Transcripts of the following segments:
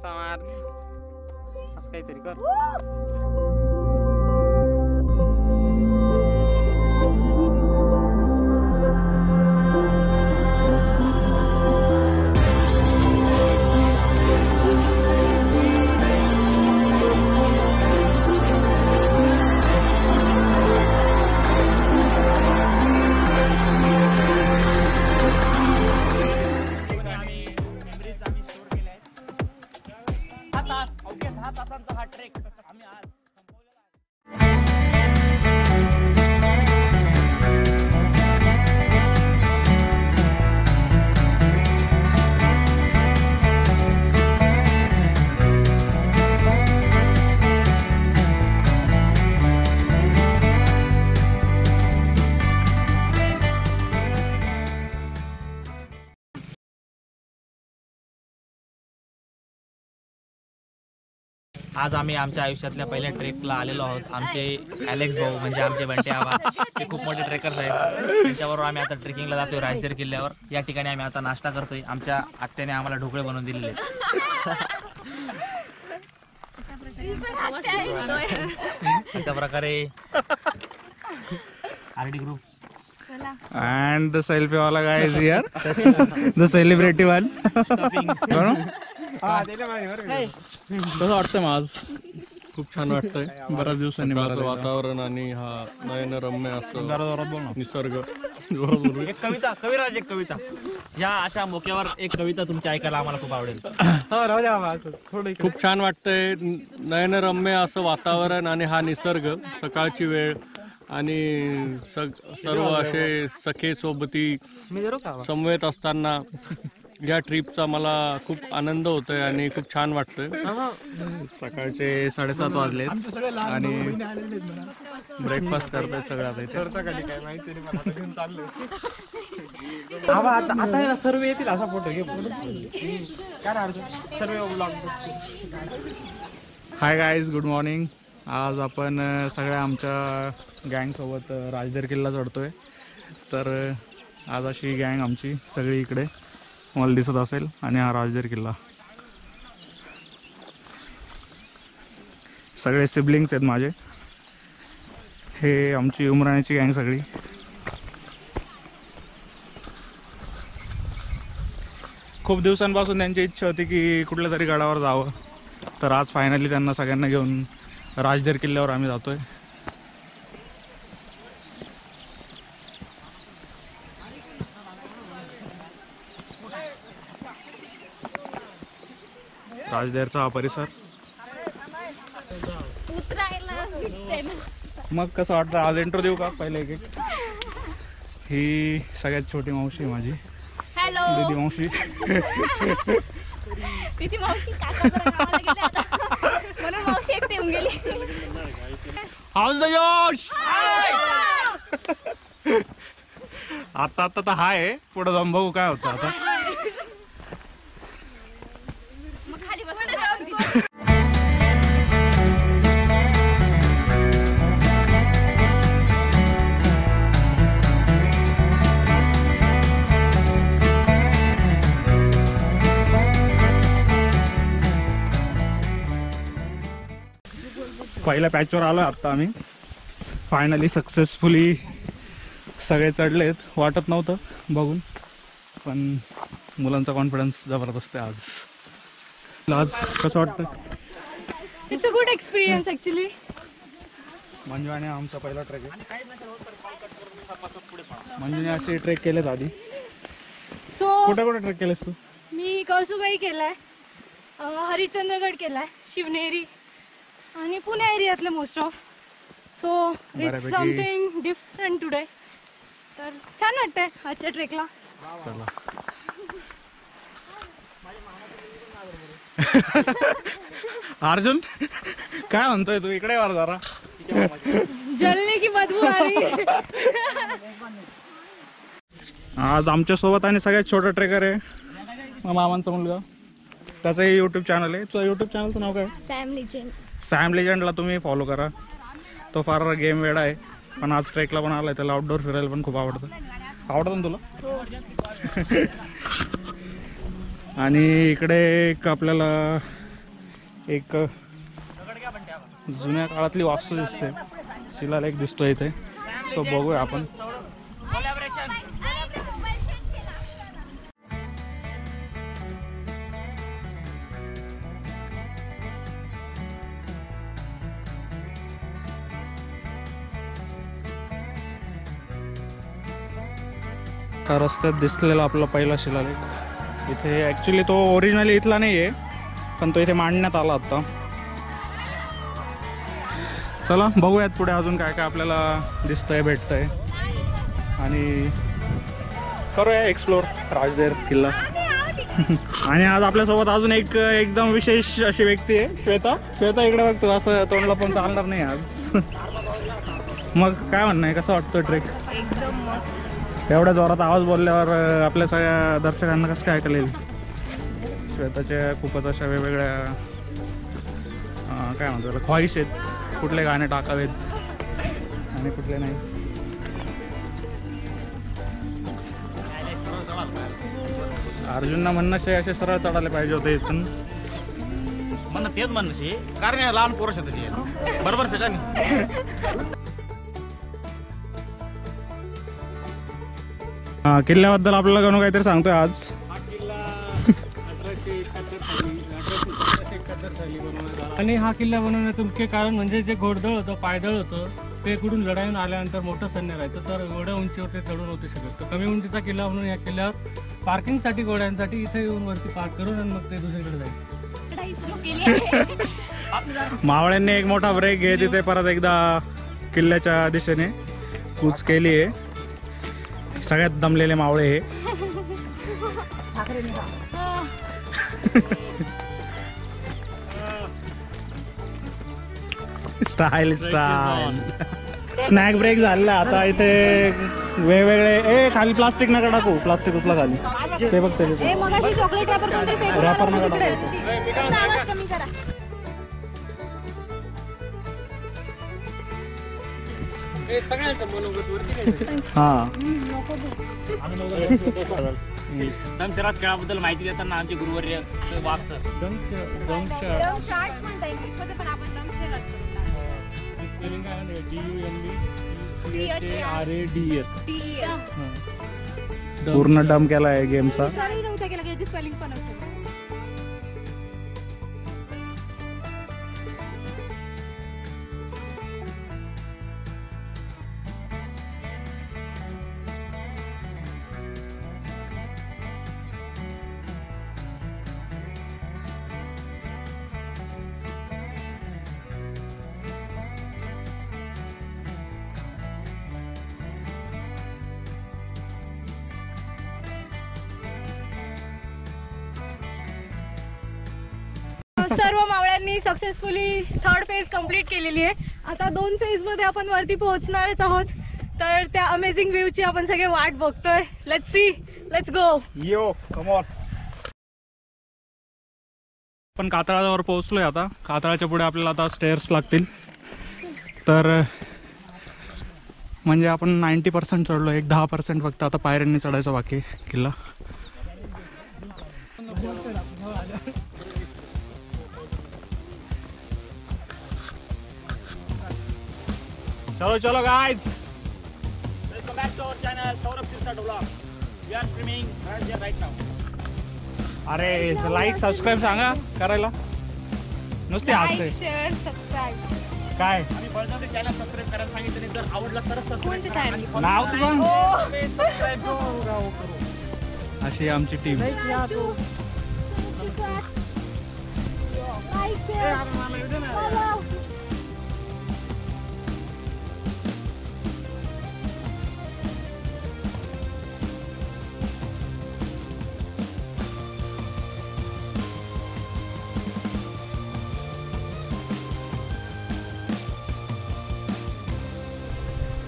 समर्थ असं काहीतरी कर. हा ट्रेक आम्ही आज आज आम्ही आमच्या आयुष्यातल्या पहिल्या ट्रेकला आलेलो आहोत. आमचे ॲलेक्स भाऊ म्हणजे आमचे बंटे आबा ते खूप मोठे ट्रेकर्स आहेत. त्यांच्याबरोबर आम्ही आता ट्रेकिंगला जातोय राजदेर किल्ल्यावर. या ठिकाणी आम्ही आता नाश्ता करतोय. आमच्या आत्याने आम्हाला ढोकळे बनवून दिलेले. अशा प्रकारे RD group and the selfie wala guy is here. The celebrity one. कसं वाटतं आज? खूप छान वाटतंय. बऱ्याच दिवसांनी वातावरण आणि हा नयनरम्य असं निसर्ग. एक कविता कविराज एक कविता या अशा मोक्यावर एक कविता तुमची ऐकायला आम्हाला खूप आवडेल. खूप छान वाटतंय. नयनरम्य असं वातावरण आणि हा निसर्ग, सकाळची वेळ आणि सर्व असे सखे सोबती समवेत असताना या ट्रिपचा मला खूप आनंद होतोय आणि खूप छान वाटतंय. सकाळचे 7:30 वाजले आणि ब्रेकफास्ट करतायत सगळं. आता सर्व येतील असा फोटो घे. सर्व हाय गाईज, गुड मॉर्निंग. आज आपण सगळ्या आमच्या गँगसोबत राजदेर किल्ला चढतोय. तर आज अशी गँग आमची सगळी इकडे मला दिसत असेल. आणि हा राजदेर किल्ला. सगळे सिबलिंग्स आहेत माझे. हे आमची उमराण्याची गँग सगळी. खूप दिवसांपासून त्यांची इच्छा होती की कुठल्या तरी गडावर जावं. तर आज फायनली त्यांना सगळ्यांना घेऊन राजदेर किल्ल्यावर आम्ही जातोय. राजदेरचा हा परिसर. मग कसं वाटतं? आज इंट्रो देऊ का पहिले एक? ही सगळ्यात छोटी मावशी माझी. हॅलो दीदी मावशी. दीदी मावशी म्हणून मावशी एकटी येऊन गेली. हाऊस द जोश. आता तर हाय, पुढे जाऊन बघू काय होतं आता. मग खाली बस. पहिल्या पॅचवर आलो आता आम्ही. फायनली सक्सेसफुली सगळे चढलेत. वाटत नव्हतं बघून, पण मुलांचा कॉन्फिडन्स जबरदस्त आहे आज. आज कसं वाटतं? It's a good experience actually. मंजूने आमचा पहिला ट्रेक आहे. मंजूने असे ट्रेक केलेत आधी. कुठे कुठे ट्रेक केलेस तू? मी कळसुबाई केलाय, हरिश्चंद्रगड केलाय, शिवनेरी आणि पुणे एरियातले most of. So it's something different today. तर छान वाटतंय आजच्या ट्रेकला. चला. अर्जुन काय म्हणतोय तू? इकडे वर जरा. जलने की बदबू आली. आज आमच्या सोबत आणि सगळ्यात छोटा ट्रेकर आहे मामांचा मुलगा. त्याचं यूट्यूब चॅनल आहे. तुझं यूट्यूब चॅनलचं नाव काय? Sam legend. सॅम लिजेंडला तुम्ही फॉलो करा. तो फार गेम वेडा आहे, पण आज ट्रेकला पण आलाय. त्याला आउटडोर फिरायला पण खूप आवडतं. आवडतं ना तुला? आणि इकडे एक आपल्याला एक जुन्या काळातली वास्तू दिसते, शिलालेख दिसतोय इथे, तो बघूया आपण. त्या रस्त्यात दिसलेला आपला पहिला शिलालेख इथे. ॲक्च्युली तो ओरिजिनली इथला नाही आहे, पण तो इथे मांडण्यात आला आता. चला बघूयात पुढे अजून काय काय आपल्याला दिसतंय, भेटतंय, आणि करूया एक्सप्लोर राजदेर किल्ला. आणि आज आपल्यासोबत अजून एक एकदम विशेष अशी व्यक्ती आहे, श्वेता. श्वेता इकडे बघतो, असं तोंडला पण चालणार नाही आज. मग काय म्हणणं आहे, कसं वाटतं ट्रेक? एकदम मस्त. एवढ्या जोरात आवाज बोलल्यावर आपल्या सगळ्या दर्शकांना कसं काय कळेल? श्वेताच्या खूपच अशा वेगवेगळ्या काय म्हणतो त्याला, ख्वाहिश आहेत, कुठले गाणे टाकावेत आणि कुठले नाही. अर्जुनना म्हणणं असे सरळ चढायला पाहिजे होते इथून. म्हणणं तेच म्हणणं शे, कारण या लहान पोरं शेताची बरोबर शे का नाही. किल्ल्याबद्दल आपल्याला कोण काहीतरी सांगतोय आज. हा किल्ला 1871 साली बनवण्यात आला. आणि हा किल्ला बनवण्याचं मुख्य कारण म्हणजे जे घोडदळ होतं, पायदळ होतं, ते कुठून लढाईहून आल्यानंतर मोठं सैन्य राहायचं, तर एवढ्या उंचीवर ते चढून होते शकत. तर कमी उंचीचा किल्ला म्हणून या किल्ल्यावर पार्किंगसाठी घोड्यांसाठी इथे येऊन वरती पार्क करून आणि मग ते दुसरीकडे जाईल. मावळ्यांनी एक मोठा ब्रेक घेत तिथे परत एकदा किल्ल्याच्या दिशेने कूच केली आहे. सगळ्यात दमलेले मावळे हे. Style style. स्नॅक ब्रेक झालेला आता इथे वेगवेगळे. खाली प्लास्टिक नका टाकू, प्लास्टिक उचला खाली. ते बघ ते मगाशी चॉकलेट रॅपर कोणतरी फेकून रॅपर आलं नका तिकडे. टाकू. आवाज कमी करा. हा. दमशराज खेळाबद्दल माहिती देताना आमचे गुरुवर्य वाघ सर. दम चार्ट्स म्हणता इंग्लिशमध्ये, पण आपण दमशराज पूर्ण डम केला आहे गेमचा. नव्हता केला, याची स्पेलिंग पण असते. सर्व मावळ्यांनी सक्सेसफुली 3rd फेज कंप्लीट केलेली आहे. आता 2 फेजमध्ये आपण वरती पोहोचणारच आहोत. तर त्या अमेझिंग व्ह्यूची आपण सगळे वाट बघतोय. Let's see, let's go. Yo come on. आपण कातळावर पोहोचलोय आता. कातळाच्या पुढे आपल्याला आता स्टेअर्स लागतील. तर म्हणजे आपण 90% चढलो, एक 10% फक्त आता पायऱ्यांनी चढायचं बाकी किल्ला. चलो चलो guys, welcome back to our channel Saurabh Sirsat vlog. We are streaming right now. अरे लाईक सबस्क्राईब सांगा करायला. नुसते हसते शेअर सबस्क्राईब. काय आम्ही बळजबरी चॅनल सबस्क्राईब करायला सांगितलं, जर आवडलं तरच कोणते चॅनल? नाव तुझं. सबस्क्राईब करू. अशी आमची टीम. Like share follow.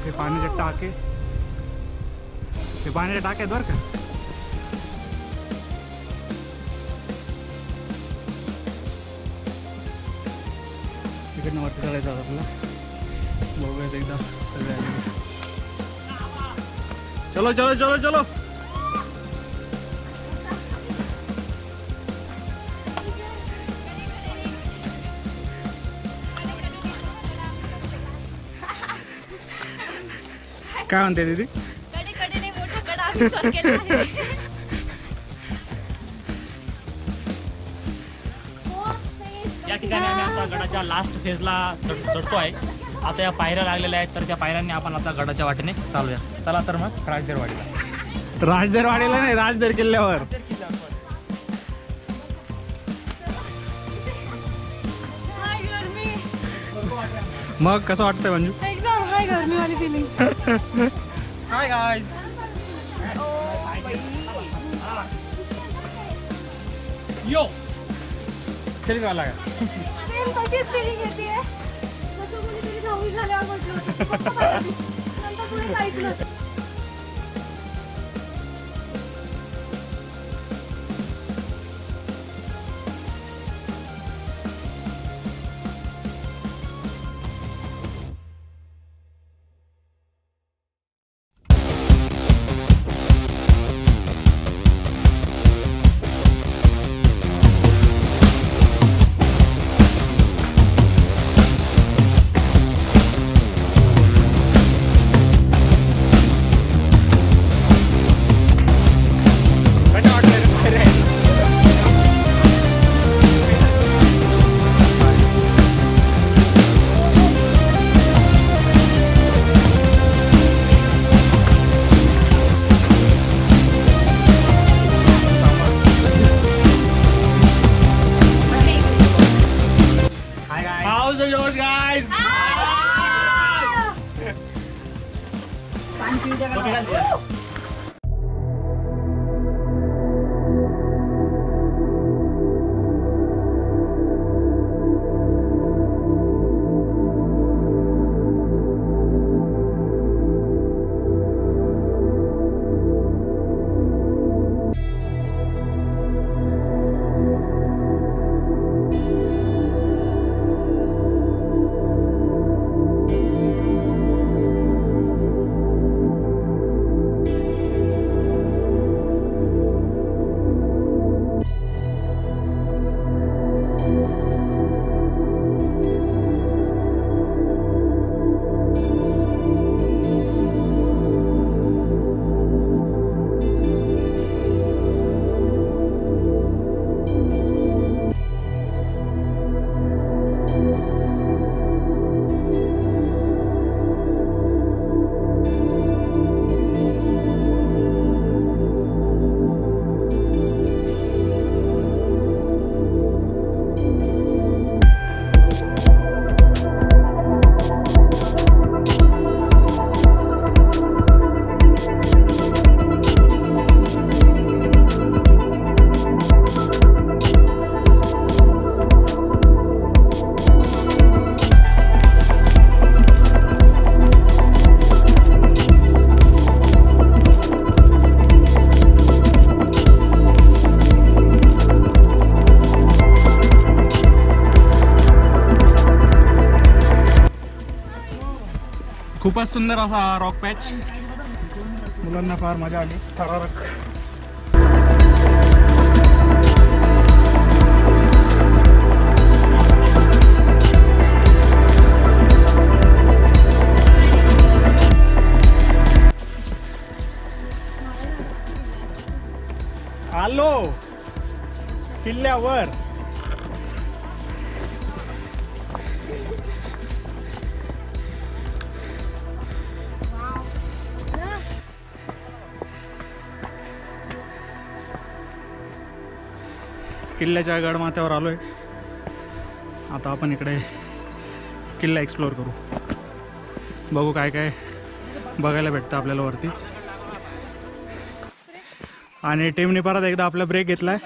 हे पाण्याचे टाके, हे पाण्याचे टाके आहेत बरं का. तिकडनं वरती चढायचं होतं आपल्याला. बघूयात एकदा सगळे आले. चलो चलो चलो चलो. काय म्हणते दीदी? कडेकडेने मोठा कडा आम्ही सर केला आहे. या ठिकाणी आम्ही आता गडाच्या लास्ट फेजला चढतोय. आता या पायऱ्या लागलेल्या आहेत, तर त्या पायऱ्यांनी आपण आता गडाच्या वाटेने चालूया. चला तर मग राजदेरवाडीला. राजदरवाडीला नाही, राजदर किल्ल्यावर. हाय गरमी. मग कसं वाटतंय मंजू? एकदम हाय गरमी वाली फीलिंग. Hi guys. यो चल वाला का? सेम तशीच फीलिंग येते. कसं कोणीतरी 10वी झाल्यावर म्हटलं होतं, पप्पा म्हणाले. नंतर पुढे काहीच नव्हतं. खूपच सुंदर असा रॉक पॅच. मुलांना फार मजा आली. थरारक. आलो किल्ल्यावर. किल्ल्याच्या गडमाथ्यावर आलोय. आता आपण इकडे किल्ला एक्सप्लोअर करू. बघू काय काय बघायला भेटतं आपल्याला वरती. आणि टीमने परत एकदा आपला ब्रेक घेतलाय.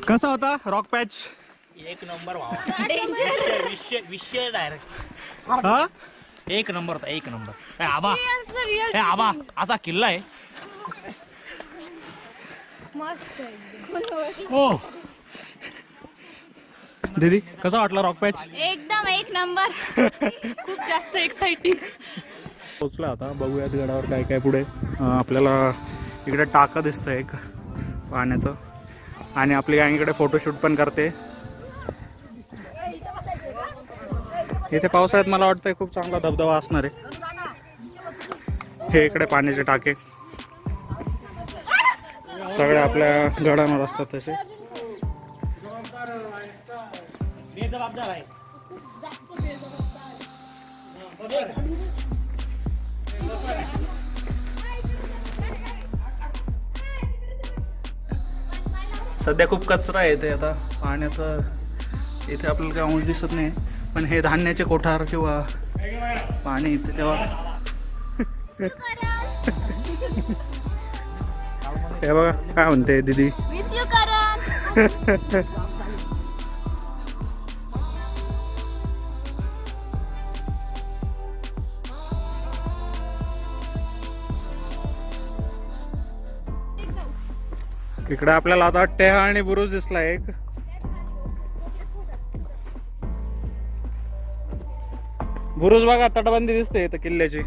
कसा होता रॉक पॅच? एक नंबर विषय डायरेक्ट हा एक नंबर होता. एक नंबर. आबा हे आबा असा किल्ला आहे. मस्त हो दीदी कसा वाटला रॉक पॅच? एकदम एक नंबर. खूप जास्त एक्साइटिंग. पोचला. आता बघूयात गडावर काय काय पुढे. आपल्याला इकडे टाका दिसतं एक पाण्याचं. आणि आपली गँग इकडे फोटोशूट पण करते. इथे पावसाळ्यात मला वाटतंय खूप चांगला धबधबा असणार आहे. हे इकडे पाण्याचे टाके सगळे आपल्या गडांवर असतात तसे. जबाबदार आहे. सध्या खूप कचरा आहे इथे. आता पाण्याचं इथे आपल्याला काय अंश दिसत नाही, पण हे धान्याचे कोठार किंवा पाणी इथे तेव्हा हे बघा काय म्हणते दीदी. इकडे आपल्याला आता टेहा आणि बुरुज दिसला एक. बुरुज बघा तटबंदी दिसते इथं किल्ल्याची.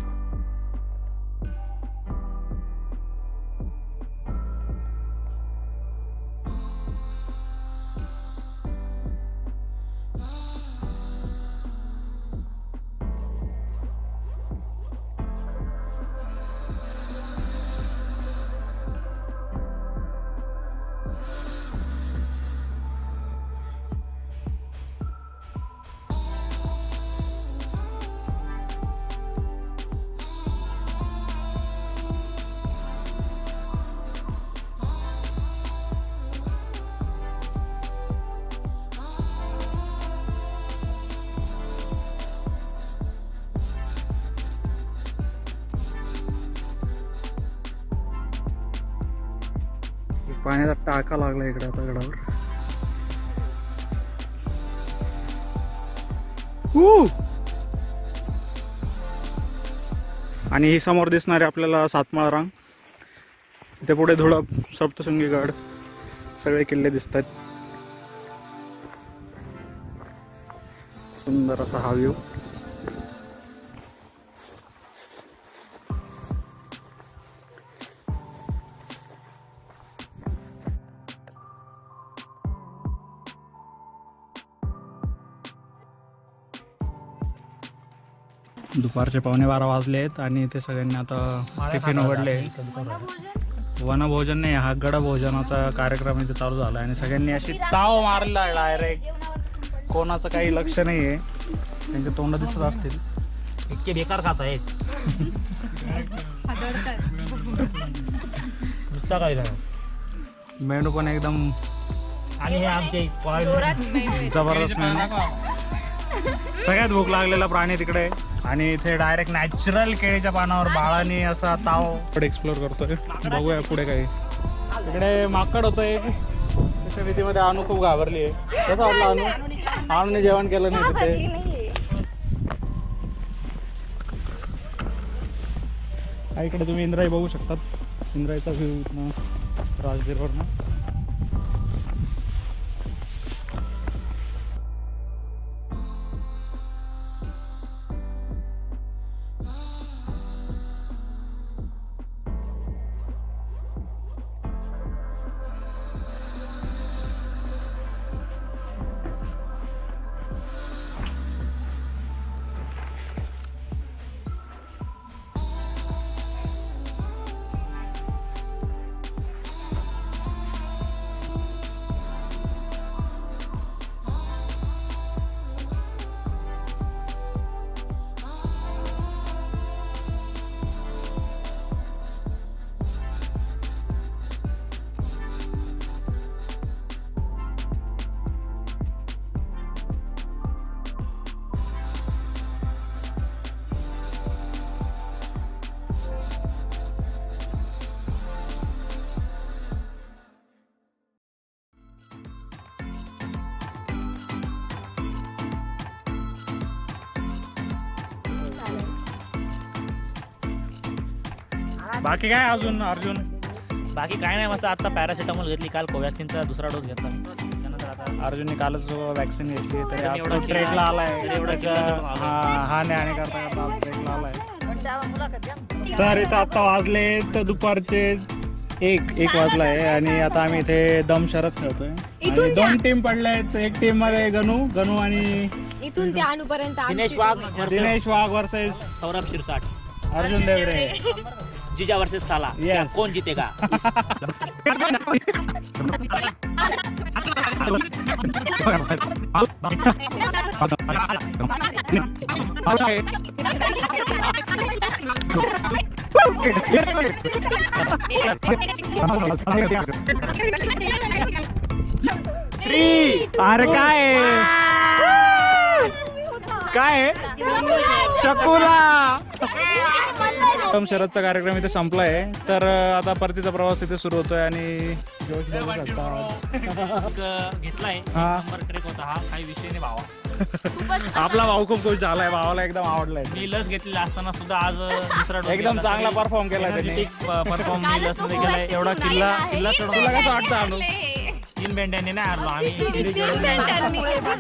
पाण्याचा टाका लागला इकडे आता गडावर. आणि ही समोर दिसणारी आपल्याला सातमाळा रांग. इथे पुढे धुळप, सप्तशृंगी गड, सगळे किल्ले दिसत आहेत. सुंदर असा हा व्ह्यू. दुपारचे 11:15 वाजले आहेत आणि इथे सगळ्यांनी आता टिफिन उघडले. वनभोजन नाही, हा गडभोजनाचा कार्यक्रम इथे चालू झाला आणि सगळ्यांनी अशी ताव मारला डायरेक्ट. कोणाचं काही लक्ष नाही आहे, त्यांचे तोंड दिसत असतील. इतके बेकार खात आहेत नुसता काय नाही. मेनू पण एकदम आणि हे आमचे जबरदस्त मेनू. सगळ्यात भूक लागलेला प्राणी तिकडे आणि इथे डायरेक्ट नॅचरल केळीच्या पानावर बाळाने असा ताव. पुढे एक्सप्लोर करतोय, बघूया पुढे काही. तिकडे माकड होतं एक. त्याच्या भीतीमध्ये अनु खूप घाबरली आहे. कसं वाटलं अनुने जेवण केलं नाही तिथे. इकडे तुम्ही इंद्राई बघू शकतात. इंद्राईचा व्ह्यू राजगीरवरनं. बाकी काय अजून अर्जुन? बाकी काय नाही, मस्त आता पॅरासिटामॉल घेतली. काल कोवॅक्सिनचा दुसरा डोस घेतला मी. त्यानंतर आता अर्जुनने कालच वॅक्सिन घेतली. तर आज एवढं ट्रेकला आलाय. हा नाही आणि करता करता आज ट्रेकला आलाय. तर इथं आता वाजले तर दुपारचे एक वाजला आहे आणि आता आम्ही इथे दम शरद खेळतोय. आणि 2 टीम पडल्या आहेत. एक टीम मध्ये गणू आणि इथून ते अनुपर्यंत दिनेश वाघ वर्सेस सौरभ शिरसाट. अर्जुन देवरे. जीजा वर्सेस साला. Yes. कौन जीतेगा? अरे काय काय चकुला. शरदचा कार्यक्रम इथे संपलाय तर आता परतीचा प्रवास इथे सुरू होतोय आणि जोश बघू शकता. घेतलाय हा. ट्रेक होता हा. काही विषय नाही भावा. आपला भाऊ खूप खुश झालाय. भावाला एकदम आवडलाय. मी लस घेतलेला असताना सुद्धा आज दुसरा डोस एकदम चांगला परफॉर्म केला त्याने. परफॉर्म मी लस मध्ये केलाय. एवढा किल्ला चढून तुला कसं वाटतं अनु? 3 बेंड्यांनी नाही हारलो आम्ही.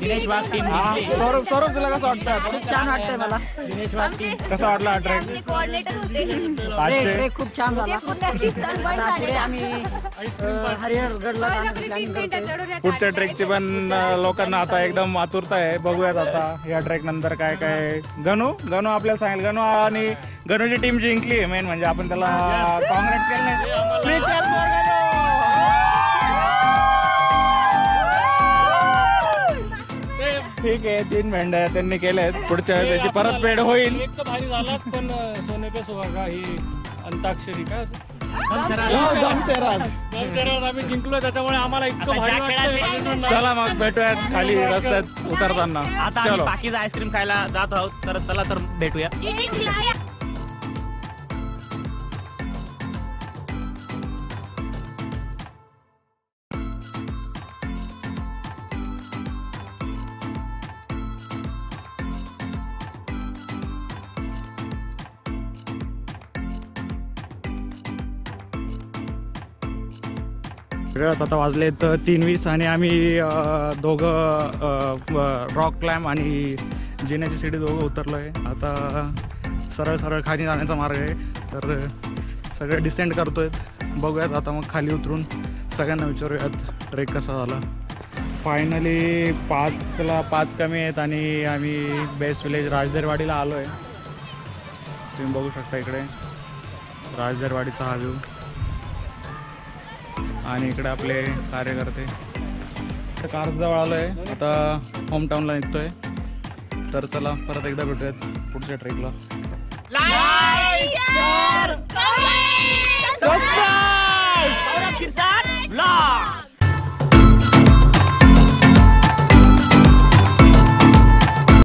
दिनेश वाघ टीम जिंकली. स्वरूप तुला कसं वाटतं? खूप छान वाटतंय मला. दिनेश वाघ टीम. कसा वाटला ट्रेक आजचे? ट्रेक खूप छान झाला. आता पुढे आम्ही हरिहरगडला जाणार. पुढच्या ट्रेकची पण लोकांना आता एकदम आतुरता आहे. बघूयात आता या ट्रेक नंतर काय काय. गणू आपल्याला सांगेल. गणू आणि गणूची टीम जिंकली आहे. मेन म्हणजे आपण त्याला कॉंग्रॅट केलं नाही. ठीक आहे 3 मेंढ्या त्यांनी केल्यात. पुढच्या वेळेस त्याची परत पेड होईल. एक तर भारी झालाच पण सोने पे सुहागा ही अंताक्षरी काय जमशेराज. आम्ही जिंकलो त्याच्यामुळे आम्हाला इतकं भारी वाटतंय. चला मग भेटूयात खाली रस्त्यात उतरताना. आता आम्ही चलो. बाकीचा आईस्क्रीम खायला जात आहोत. तर चला तर भेटूया. आता वाजलेत 3:20 आणि आम्ही दोघं रॉक क्लाइम्ब आणि जिन्याची सीडी दोघं उतरलो आहे. आता सरळ खाली जाण्याचा मार्ग आहे. तर सगळे डिसेंड करतोय. बघूयात आता मग खाली उतरून सगळ्यांना विचारूयात ट्रेक कसा झाला. फायनली 5ला 5 कमी आहेत आणि आम्ही बेस्ट विलेज राजदरवाडीला आलो आहे. तुम्ही बघू शकता इकडे राजदरवाडीचा हा व्ह्यू आणि इकडे आपले कार्यकर्ते. तर कारजवळ आलो आहे. आता होमटाऊनला निघतोय. तर चला परत एकदा भेटूयात पुढच्या ट्रेकला. Like share comment subscribe.